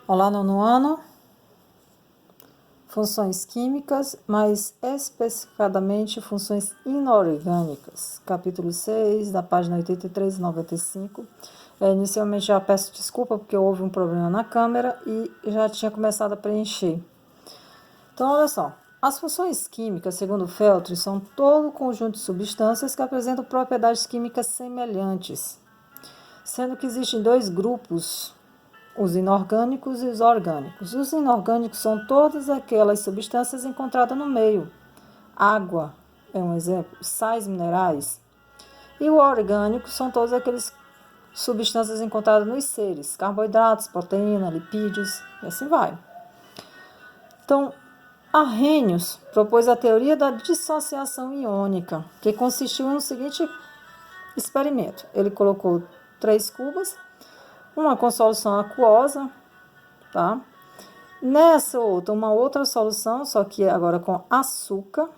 Olá, nono ano. Funções químicas, mais especificadamente funções inorgânicas. Capítulo 6, da página 83 e 95. Inicialmente já peço desculpa porque houve um problema na câmera e já tinha começado a preencher. Então, olha só. As funções químicas, segundo Feltri, são todo o conjunto de substâncias que apresentam propriedades químicas semelhantes, sendo que existem dois grupos, os inorgânicos e os orgânicos. Os inorgânicos são todas aquelas substâncias encontradas no meio. Água é um exemplo, sais minerais. E o orgânico são todas aquelas substâncias encontradas nos seres, carboidratos, proteína, lipídios, e assim vai. Então, Arrhenius propôs a teoria da dissociação iônica, que consistiu no seguinte experimento. Ele colocou 3 cubas, uma com solução aquosa, tá? Nessa outra, uma outra solução, só que agora com açúcar,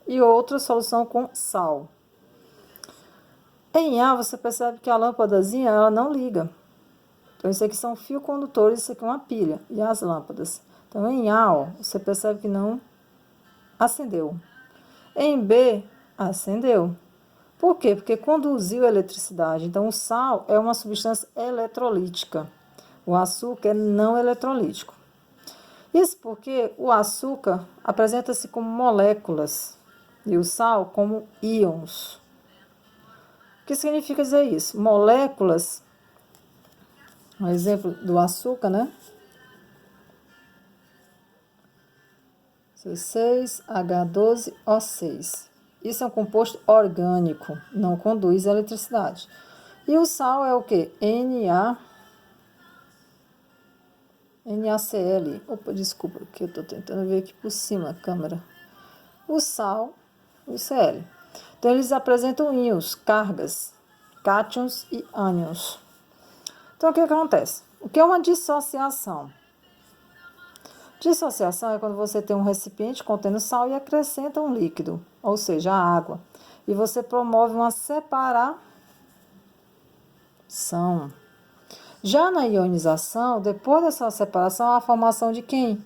e outra solução com sal. Em A, você percebe que a lâmpadazinha, ela não liga. Então, isso aqui são fios condutores, isso aqui é uma pilha, e as lâmpadas. Então, em A, ó, você percebe que não acendeu. Em B, acendeu. Por quê? Porque conduziu eletricidade. Então, o sal é uma substância eletrolítica. O açúcar é não eletrolítico. Isso porque o açúcar apresenta-se como moléculas e o sal como íons. O que significa dizer isso? Moléculas, um exemplo do açúcar, né? C6H12O6. Isso é um composto orgânico, não conduz eletricidade. E o sal é o quê? NaCl. Opa, desculpa, que eu estou tentando ver aqui por cima a câmera. O sal, o Cl. Então, eles apresentam íons, cargas, cátions e ânions. Então, o que acontece? O que é uma dissociação? Dissociação é quando você tem um recipiente contendo sal e acrescenta um líquido, ou seja, a água. E você promove uma separação. Já na ionização, depois dessa separação, há a formação de quem?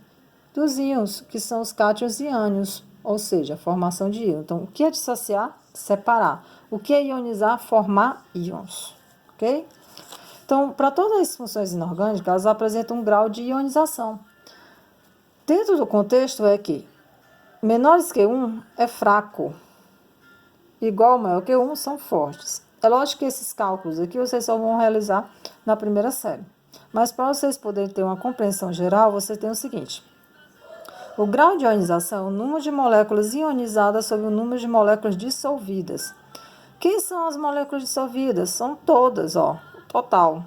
Dos íons, que são os cátions e ânions, ou seja, a formação de íons. Então, o que é dissociar? Separar. O que é ionizar? Formar íons. Ok? Então, para todas as funções inorgânicas, elas apresentam um grau de ionização. Dentro do contexto é que menores que 1 é fraco, igual ou maior que 1 são fortes. É lógico que esses cálculos aqui vocês só vão realizar na primeira série. Mas para vocês poderem ter uma compreensão geral, você tem o seguinte. O grau de ionização é o número de moléculas ionizadas sobre o número de moléculas dissolvidas. Quem são as moléculas dissolvidas? São todas, ó, total.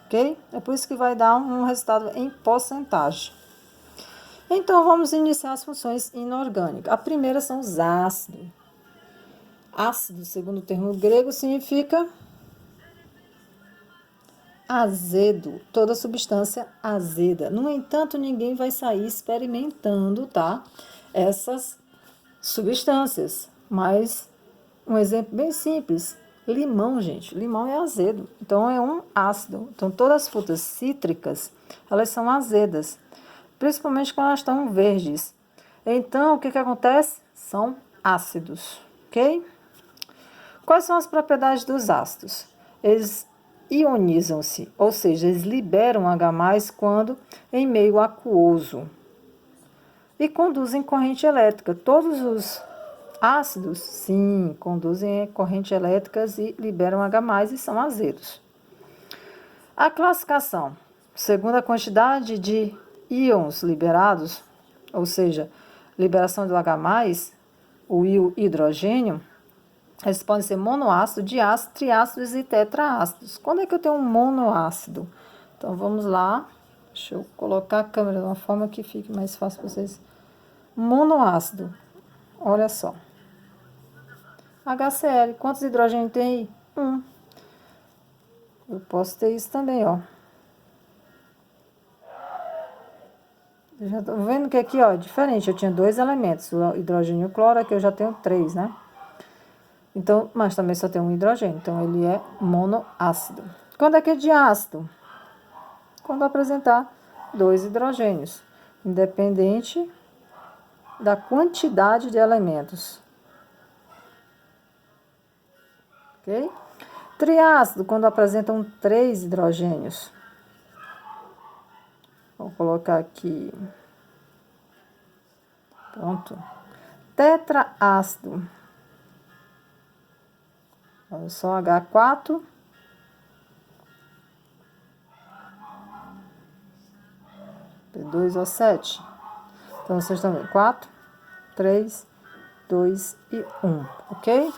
Ok? É por isso que vai dar um resultado em porcentagem. Então, vamos iniciar as funções inorgânicas. A primeira são os ácidos. Ácido, segundo o termo grego, significa azedo, toda substância azeda. No entanto, ninguém vai sair experimentando, tá? Essas substâncias. Mas, um exemplo bem simples, limão, gente. Limão é azedo, então é um ácido. Então, todas as frutas cítricas, elas são azedas, principalmente quando elas estão verdes. Então, o que acontece? São ácidos, ok? Quais são as propriedades dos ácidos? Eles ionizam-se, ou seja, eles liberam H+, quando em meio aquoso. E conduzem corrente elétrica. Todos os ácidos, sim, conduzem corrente elétricas e liberam H+, e são azedos. A classificação, segundo a quantidade de íons liberados, ou seja, liberação do H+, o hidrogênio, eles podem ser monoácido, diácido, triácidos e tetraácidos. Quando é que eu tenho um monoácido? Então, vamos lá. Deixa eu colocar a câmera de uma forma que fique mais fácil para vocês. Monoácido. Olha só. HCl. Quantos hidrogênios tem aí? 1. Eu posso ter isso também, ó. Já tô vendo que aqui, ó, é diferente. Eu tinha 2 elementos, o hidrogênio e o cloro, aqui eu já tenho 3, né? Então, mas também só tem um hidrogênio, então ele é monoácido. Quando é que é diácido? Quando apresentar 2 hidrogênios, independente da quantidade de elementos. Ok? Triácido, quando apresentam 3 hidrogênios. Vou colocar aqui. Pronto. Tetraácido. Olha só, H4. P2O7. Então, vocês estão vendo. 4, 3, 2 e 1. Ok?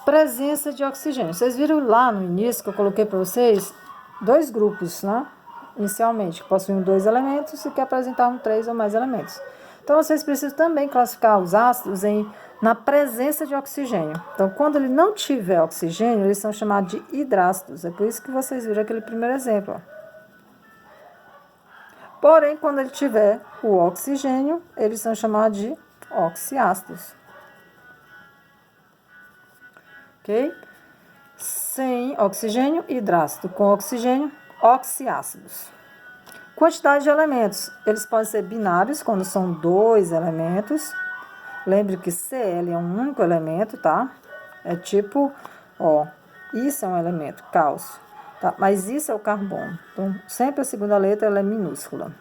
Presença de oxigênio. Vocês viram lá no início que eu coloquei para vocês 2 grupos, né? Inicialmente, que possuem 2 elementos e que apresentavam 3 ou mais elementos. Então, vocês precisam também classificar os ácidos na presença de oxigênio. Então, quando ele não tiver oxigênio, eles são chamados de hidrácidos. É por isso que vocês viram aquele primeiro exemplo. Ó. Porém, quando ele tiver o oxigênio, eles são chamados de oxiácidos. Ok? Sem oxigênio, hidrácido. Com oxigênio, oxiácidos. Quantidade de elementos. Eles podem ser binários, quando são 2 elementos. Lembre que Cl é um único elemento, tá? É tipo, ó, isso é um elemento, cálcio. Tá? Mas isso é o carbono. Então, sempre a segunda letra ela é minúscula.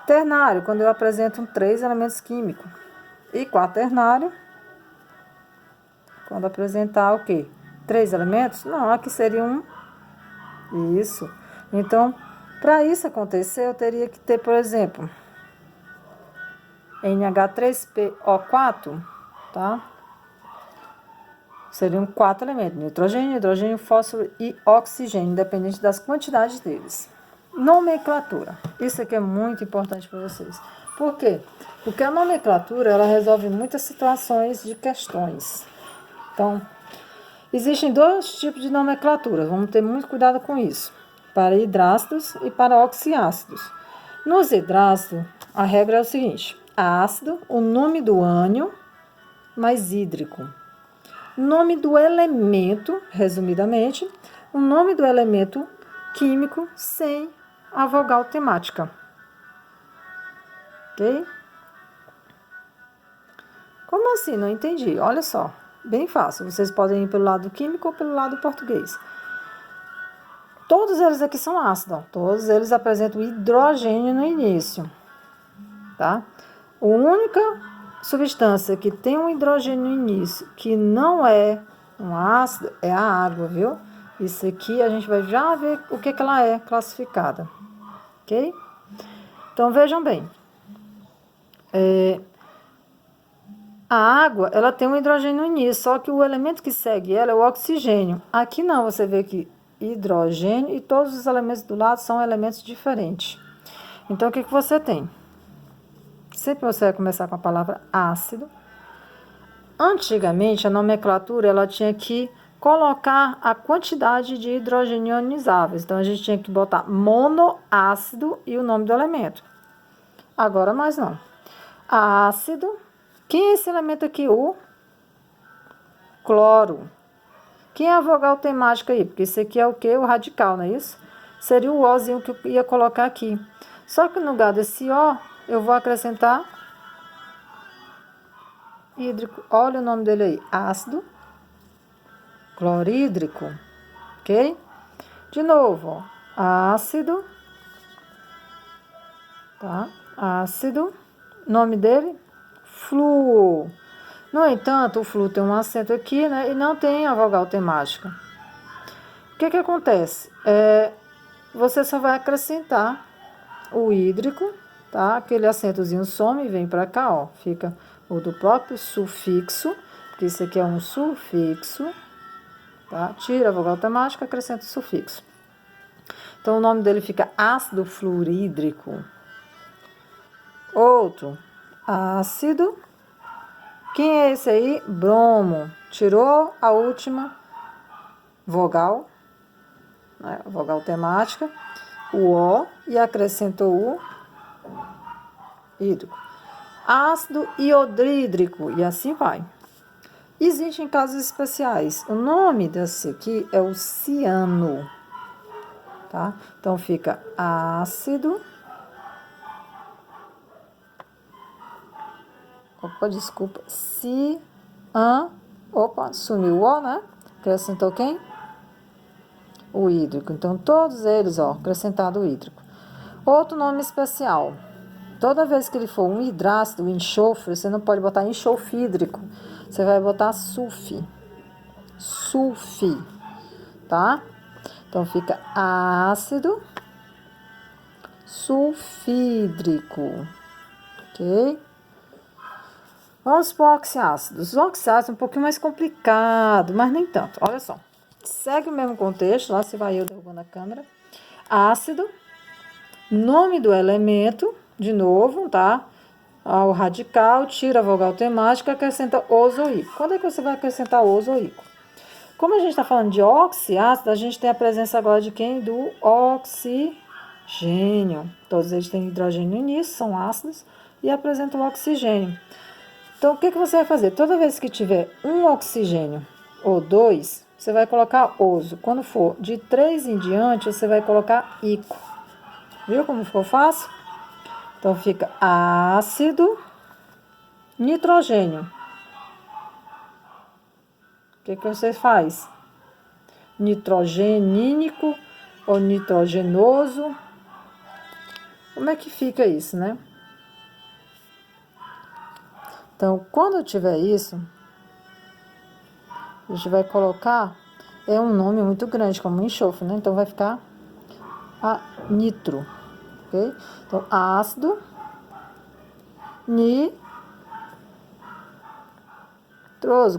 Ternário, quando eu apresento 3 elementos químicos. E quaternário, quando apresentar o quê? 3 elementos? Não, aqui seria um. Isso. Então, para isso acontecer, eu teria que ter, por exemplo, NH3PO4, tá? Seriam 4 elementos, nitrogênio, hidrogênio, fósforo e oxigênio, independente das quantidades deles. Nomenclatura. Isso aqui é muito importante para vocês. Por quê? Porque a nomenclatura, ela resolve muitas situações de questões. Então, existem 2 tipos de nomenclatura, vamos ter muito cuidado com isso. Para hidrácidos e para oxiácidos. Nos hidrácidos, a regra é o seguinte: ácido, o nome do ânion, mais hídrico. Nome do elemento, resumidamente, o nome do elemento químico sem a vogal temática. Ok? Como assim? Não entendi. Olha só, bem fácil. Vocês podem ir pelo lado químico ou pelo lado português. Todos eles aqui são ácidos. Todos eles apresentam hidrogênio no início. Tá? A única substância que tem um hidrogênio no início, que não é um ácido, é a água, viu? Isso aqui a gente vai já ver o que ela é classificada. Ok? Então, vejam bem. A água, ela tem um hidrogênio no início, só que o elemento que segue ela é o oxigênio. Aqui não, você vê que hidrogênio e todos os elementos do lado são elementos diferentes. Então, o que você tem? Sempre você vai começar com a palavra ácido. Antigamente, a nomenclatura, ela tinha que colocar a quantidade de hidrogênio ionizáveis. Então, a gente tinha que botar monoácido e o nome do elemento. Agora, mais não. Ácido. Quem é esse elemento aqui? O cloro. Quem é a vogal temática aí? Porque isso aqui é o quê? O radical, não é isso? Seria o Ozinho que eu ia colocar aqui. Só que no lugar desse O, eu vou acrescentar hídrico. Olha o nome dele aí. Ácido clorídrico. Ok? De novo, ó. Ácido. Tá? Ácido. Nome dele? Flúor. No entanto, o flúor tem um acento aqui, né? E não tem a vogal temática. O que acontece? Você só vai acrescentar o hídrico, tá? Aquele acentozinho some e vem para cá, ó. Fica o do próprio sufixo, porque isso aqui é um sufixo, tá? Tira a vogal temática, acrescenta o sufixo. Então, o nome dele fica ácido fluorídrico. Outro, ácido. Quem é esse aí? Bromo. Tirou a última vogal, né? Vogal temática, o O, e acrescentou o hídrico. Ácido iodrídrico, e assim vai. Existem casos especiais. O nome desse aqui é o ciano. tá? Então, fica ácido. Opa, desculpa. Opa, sumiu o O, né? Acrescentou quem? O hídrico. Então, todos eles, ó, acrescentado o hídrico. Outro nome especial. Toda vez que ele for um hidrácido, um enxofre, você não pode botar enxofre hídrico. Você vai botar sulfi. Sulfi, tá? Então, fica ácido sulfídrico, ok? Vamos para o oxiácido. Os oxiácidos é um pouquinho mais complicado, mas nem tanto. Olha só. Segue o mesmo contexto, lá se vai eu derrubando a câmera. Ácido, nome do elemento, de novo, tá? O radical, tira a vogal temática, acrescenta oso ou ico. Quando é que você vai acrescentar oso ou ico? Como a gente está falando de oxiácido, a gente tem a presença agora de quem? Do oxigênio. Todos eles têm hidrogênio no início, são ácidos, e apresentam o oxigênio. Então, o que você vai fazer? Toda vez que tiver um oxigênio ou dois, você vai colocar oso. Quando for de 3 em diante, você vai colocar ico. Viu como ficou fácil? Então, fica ácido nitrogênio. O que você faz? Nitrogenínico ou nitrogenoso. Como é que fica isso, né? Então, quando tiver isso, a gente vai colocar, é um nome muito grande, como enxofre, né? Então, vai ficar nitro, ok? Então, ácido nitroso,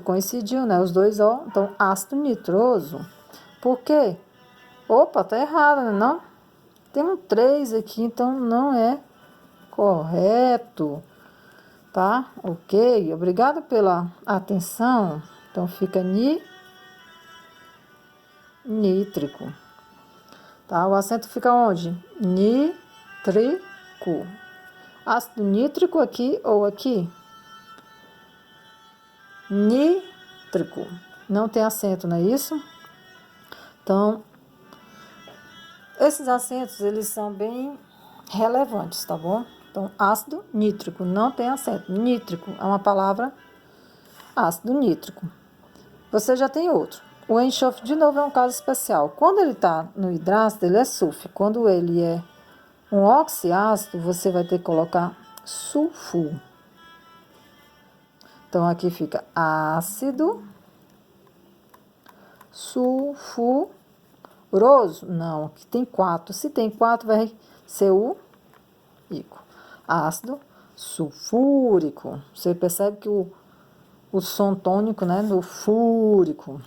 coincidiu, né? Os dois, ó. Então, ácido nitroso. Por quê? Opa, tá errado, né? Não? Tem um 3 aqui, então não é correto. Tá? Ok? Obrigado pela atenção. Então, fica nítrico. Tá? O acento fica onde? Nítrico. Ácido nítrico aqui ou aqui? Nítrico. Não tem acento, não é isso? Então, esses acentos, eles são bem relevantes, tá bom? Então, ácido nítrico, não tem acento. Nítrico é uma palavra ácido nítrico. Você já tem outro. O enxofre, de novo, é um caso especial. Quando ele está no hidrácido, ele é sulfo. Quando ele é um oxiácido, você vai ter que colocar sulfuro. Então, aqui fica ácido sulfuroso. Não, aqui tem 4. Se tem 4, vai ser o ico. Ácido sulfúrico. Você percebe que o som tônico, né, do fúrico.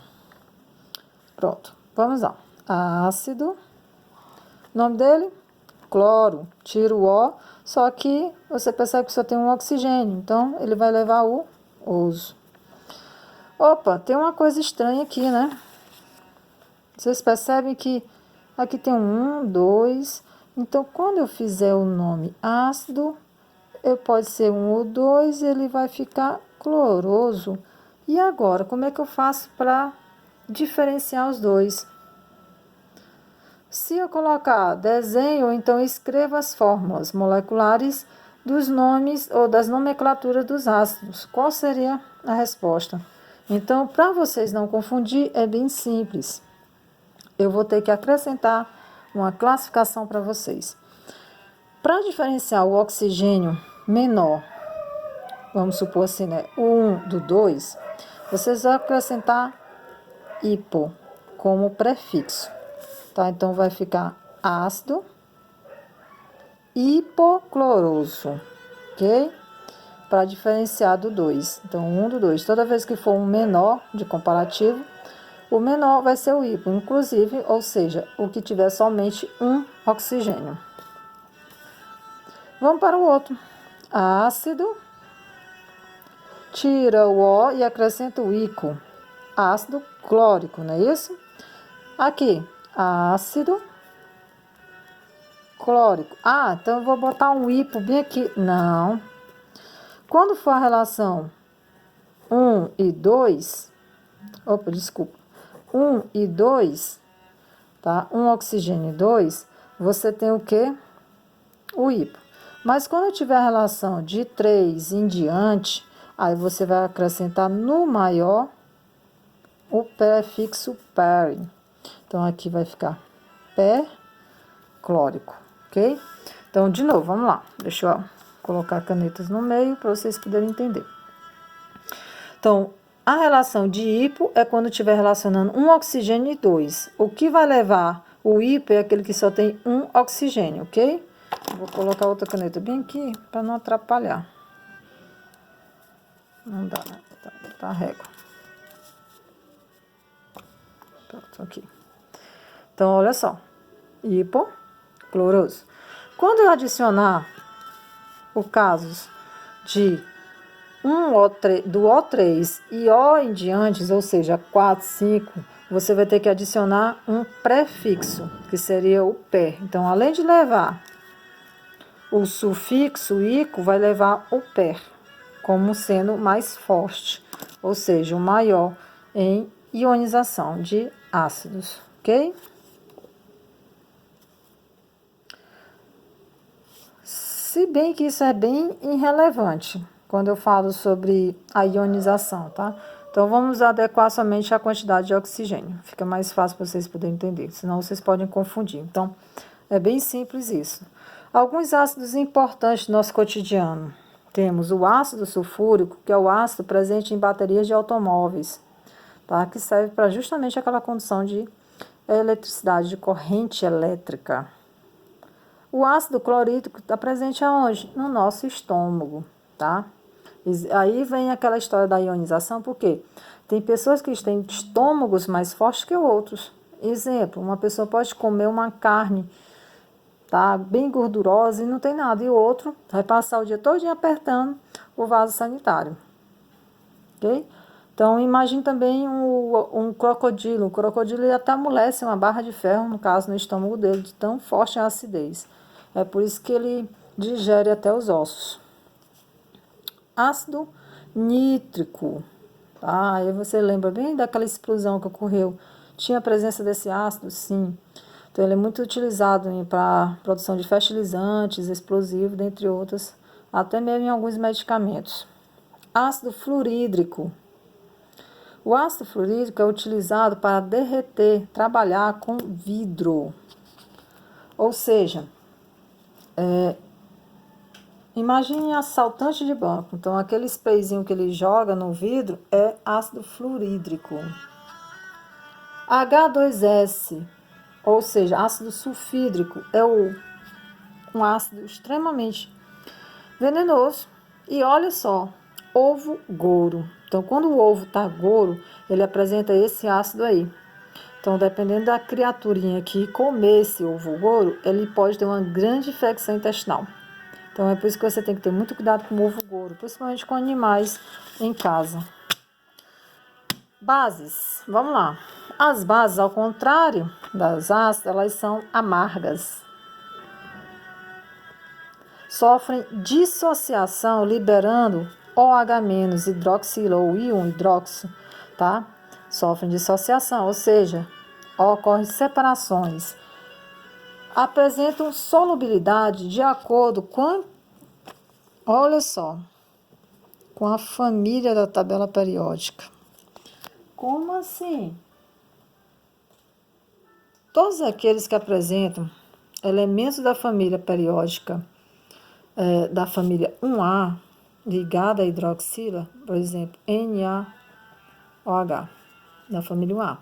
Pronto, vamos lá. Ácido, nome dele, cloro, tira o O, só que você percebe que só tem um oxigênio, então ele vai levar o oso. Opa, tem uma coisa estranha aqui, né? Vocês percebem que aqui tem um, 2, então quando eu fizer o nome ácido, pode ser um ou 2, ele vai ficar cloroso. E agora, como é que eu faço para diferenciar os dois? Se eu colocar desenho, ou então escreva as fórmulas moleculares dos nomes ou das nomenclaturas dos ácidos. Qual seria a resposta? Então, para vocês não confundir, é bem simples. Eu vou ter que acrescentar uma classificação para vocês. Para diferenciar o oxigênio menor, vamos supor assim, né? O 1 do 2, vocês vão acrescentar hipo como prefixo. Tá? Então, vai ficar ácido hipocloroso, ok? Para diferenciar do 2. Então, 1 do 2. Toda vez que for um menor de comparativo, o menor vai ser o hipo, inclusive, ou seja, o que tiver somente um oxigênio. Vamos para o outro. Ácido, tira o O e acrescenta o ico. Ácido clórico, não é isso? Aqui, ácido clórico. Então eu vou botar um hipo bem aqui. Não. Quando for a relação 1 e 2, 1 e 2, tá? Um oxigênio e 2, você tem o quê? O hipo. Mas quando tiver a relação de 3 em diante, aí você vai acrescentar no maior o prefixo per. Então, aqui vai ficar perclórico, ok? Então, de novo, vamos lá. Deixa eu colocar canetas no meio para vocês poderem entender. Então, a relação de hipo é quando estiver relacionando um oxigênio e 2. O que vai levar o hipo é aquele que só tem um oxigênio, ok? Vou colocar outra caneta bem aqui para não atrapalhar. Não dá, né? Tá a régua. Pronto, aqui. Então, olha só. Hipocloroso. Quando eu adicionar o caso de do O3 e O em diante, ou seja, 4, 5, você vai ter que adicionar um prefixo, que seria o per. Então, além de levar o sufixo ico, vai levar o per, como sendo mais forte, ou seja, o maior em ionização de ácidos, ok? Se bem que isso é bem irrelevante quando eu falo sobre a ionização, tá? Então, vamos adequar somente a quantidade de oxigênio. Fica mais fácil para vocês poderem entender, senão vocês podem confundir. Então, é bem simples isso. Alguns ácidos importantes no nosso cotidiano. Temos o ácido sulfúrico, que é o ácido presente em baterias de automóveis, tá? Que serve para justamente aquela condução de eletricidade, de corrente elétrica. O ácido clorídrico está presente aonde? No nosso estômago, tá? Aí vem aquela história da ionização, porque tem pessoas que têm estômagos mais fortes que outros. Exemplo, uma pessoa pode comer uma carne, tá, bem gordurosa e não tem nada, e o outro vai passar o dia todo apertando o vaso sanitário, ok? Então, imagine também um crocodilo. O crocodilo ele até amolece uma barra de ferro, no caso, no estômago dele, de tão forte a acidez. É por isso que ele digere até os ossos. Ácido nítrico. Tá? Aí você lembra bem daquela explosão que ocorreu. Tinha a presença desse ácido? Sim. Então, ele é muito utilizado para produção de fertilizantes, explosivos, dentre outros, até mesmo em alguns medicamentos. Ácido fluorídrico. O ácido fluorídrico é utilizado para derreter, trabalhar com vidro. Ou seja, imagine assaltante de banco. Então, aquele sprayzinho que ele joga no vidro é ácido fluorídrico. H2S, ou seja, ácido sulfídrico, é um ácido extremamente venenoso. E olha só, ovo gouro. Então, quando o ovo está gouro, ele apresenta esse ácido aí. Então, dependendo da criaturinha que comer esse ovo gouro, ele pode ter uma grande infecção intestinal. Então, é por isso que você tem que ter muito cuidado com o ovo gouro, principalmente com animais em casa. Bases, vamos lá. As bases, ao contrário das ácidas, elas são amargas. Sofrem dissociação liberando OH- hidroxila ou íon hidróxido, tá? Sofrem dissociação, ou seja, ocorrem separações. Apresentam solubilidade de acordo com, olha só, com a família da tabela periódica. Como assim? Todos aqueles que apresentam elementos da família periódica, da família 1A, ligada à hidroxila, por exemplo, NaOH, da família 1A,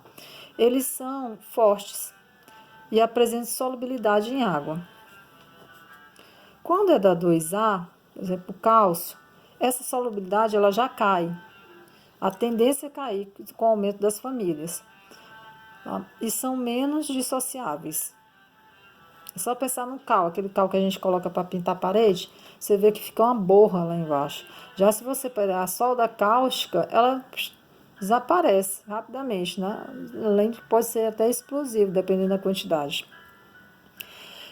eles são fortes e apresentam solubilidade em água. Quando é da 2A, por exemplo, o cálcio, essa solubilidade ela já cai. A tendência é cair com o aumento das famílias. Tá? E são menos dissociáveis. É só pensar no cal, aquele cal que a gente coloca para pintar a parede, você vê que fica uma borra lá embaixo. Já se você pegar a solda cáustica, ela desaparece rapidamente, né? Além de que pode ser até explosivo, dependendo da quantidade.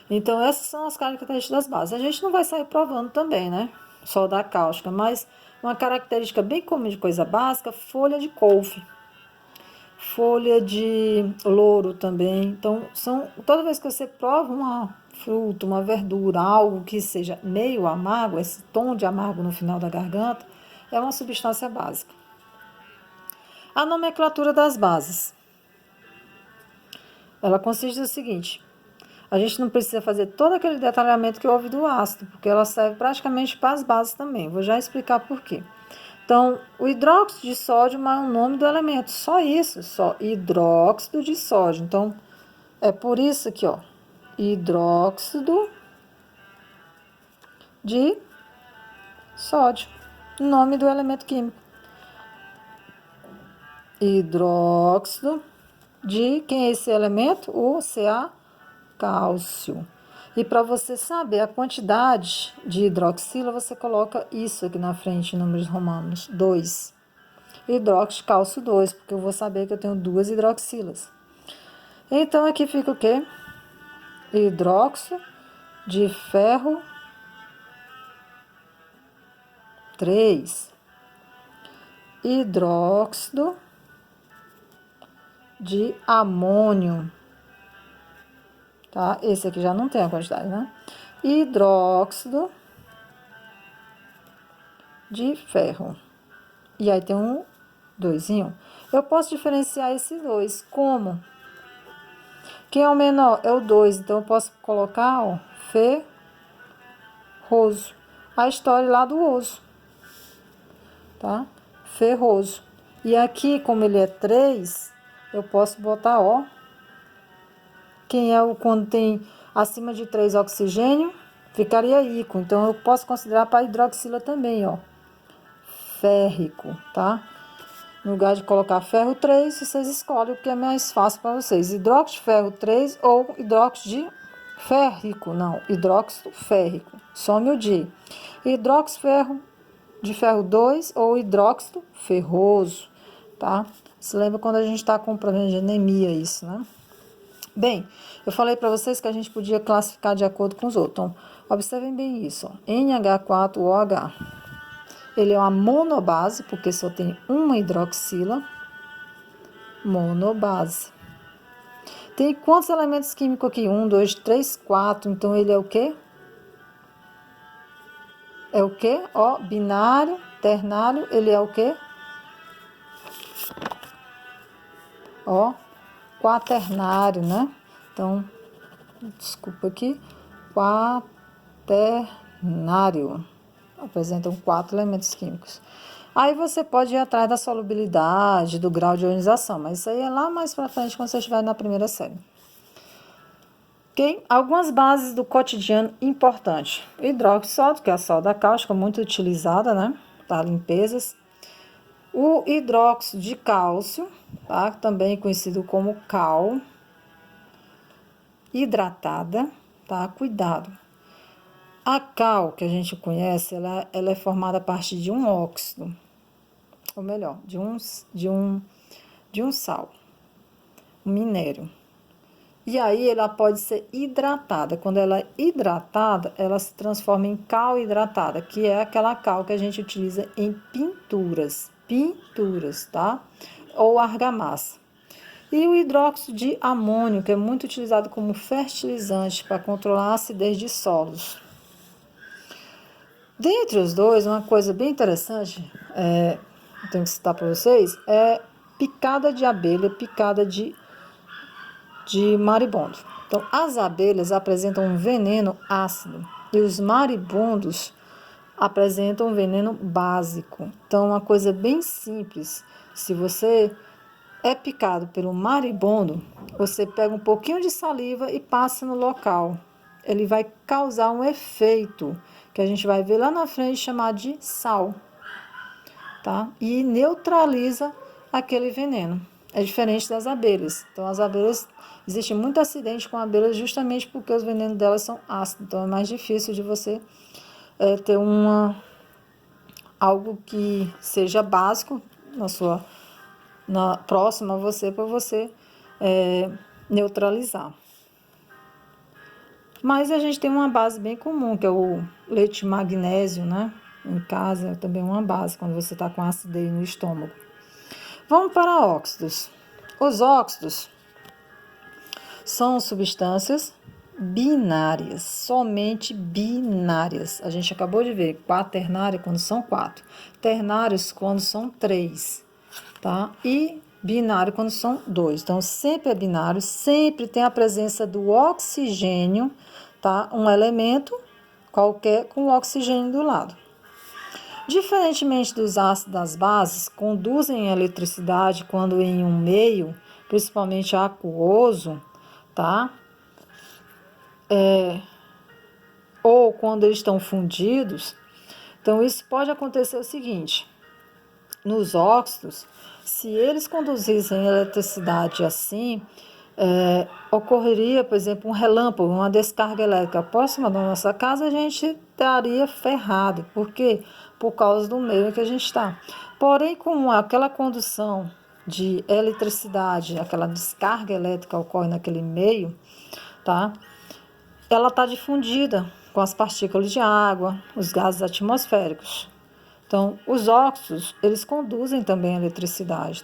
Então, essas são as características das bases. A gente não vai sair provando também, né? Solda cáustica, mas uma característica bem comum de coisa básica, folha de couve. folha de louro também. Então, toda vez que você prova uma fruta, uma verdura, algo que seja meio amargo, esse tom de amargo no final da garganta, é uma substância básica. A nomenclatura das bases. Ela consiste no seguinte: a gente não precisa fazer todo aquele detalhamento que houve do ácido, porque ela serve praticamente para as bases também. Vou já explicar por quê. Então, o hidróxido de sódio é o nome do elemento, só isso, só hidróxido de sódio. Então, é por isso aqui, ó, hidróxido de sódio, nome do elemento químico. Hidróxido de, quem é esse elemento? O Ca, cálcio. E para você saber a quantidade de hidroxila, você coloca isso aqui na frente, em números romanos, 2. Hidróxido cálcio 2, porque eu vou saber que eu tenho 2 hidroxilas. Então, aqui fica o quê? Hidróxido de ferro 3. Hidróxido de amônio. Tá? Esse aqui já não tem a quantidade, né? Hidróxido de ferro. E aí tem um 2. Eu posso diferenciar esse 2. Como? Quem é o menor? É o 2. Então, eu posso colocar, ó, ferroso. A história lá do osso. Tá? Ferroso. E aqui, como ele é 3, eu posso botar, ó. Quem é o quando tem acima de 3 oxigênio, ficaria íco. Então, eu posso considerar para hidroxila também, ó. Férrico, tá? No lugar de colocar ferro 3, vocês escolhem o que é mais fácil para vocês. Hidróxido de ferro 3 ou hidróxido de férrico. Não, hidróxido férrico. Some o de. Hidróxido de ferro 2 ou hidróxido ferroso, tá? Se lembra quando a gente está com problema de anemia, isso, né? Bem, eu falei para vocês que a gente podia classificar de acordo com os outros. Então, observem bem isso, ó. NH4OH. Ele é uma monobase, porque só tem uma hidroxila. Monobase. Tem quantos elementos químicos aqui? 1, 2, 3, 4. Então, ele é o quê? É o quê? Ó, binário, ternário, ele é o quê? Ó, quaternário, né? Então, desculpa aqui. Quaternário. Apresentam 4 elementos químicos. Aí você pode ir atrás da solubilidade, do grau de ionização, mas isso aí é lá mais para frente, quando você estiver na primeira série. Ok? Algumas bases do cotidiano importantes. Hidróxido de sódio, que é a soda cáustica, muito utilizada, né? Para limpezas. O hidróxido de cálcio, tá? Também conhecido como cal. Hidratada, tá? Cuidado. A cal, que a gente conhece, ela é formada a partir de um óxido, ou melhor, de um sal, um minério. E aí ela pode ser hidratada. Quando ela é hidratada, ela se transforma em cal hidratada, que é aquela cal que a gente utiliza em pinturas, tá? Ou argamassa. E o hidróxido de amônio, que é muito utilizado como fertilizante para controlar a acidez de solos. Dentre os dois, uma coisa bem interessante, tenho que citar para vocês, é picada de abelha, picada de maribondo. Então, as abelhas apresentam um veneno ácido e os maribondos apresentam um veneno básico. Então, uma coisa bem simples, se você é picado pelo maribondo, você pega um pouquinho de saliva e passa no local. Ele vai causar um efeito que a gente vai ver lá na frente chamar de sal, tá? E neutraliza aquele veneno. É diferente das abelhas. Então, as abelhas, existe muito acidente com abelhas justamente porque os venenos delas são ácidos. Então, é mais difícil de você ter algo que seja básico próxima a você, para você neutralizar. Mas a gente tem uma base bem comum, que é o leite de magnésio, né? Em casa é também uma base, quando você está com acidez no estômago. Vamos para óxidos. Os óxidos são substâncias binárias, somente binárias. A gente acabou de ver quaternária quando são 4, ternários quando são 3, tá? E binário quando são 2. Então, sempre é binário, sempre tem a presença do oxigênio, tá? Um elemento qualquer com oxigênio do lado. Diferentemente dos ácidos das bases, conduzem a eletricidade quando em um meio, principalmente aquoso, tá? Ou quando eles estão fundidos. Então, isso pode acontecer o seguinte: nos óxidos, se eles conduzissem eletricidade assim, ocorreria, por exemplo, um relâmpago, uma descarga elétrica próxima da nossa casa, a gente estaria ferrado. Por quê? Por causa do meio em que a gente está. Porém, como aquela condução de eletricidade, aquela descarga elétrica ocorre naquele meio, tá? Ela está difundida com as partículas de água, os gases atmosféricos. Então, os óxidos, eles conduzem também a eletricidade.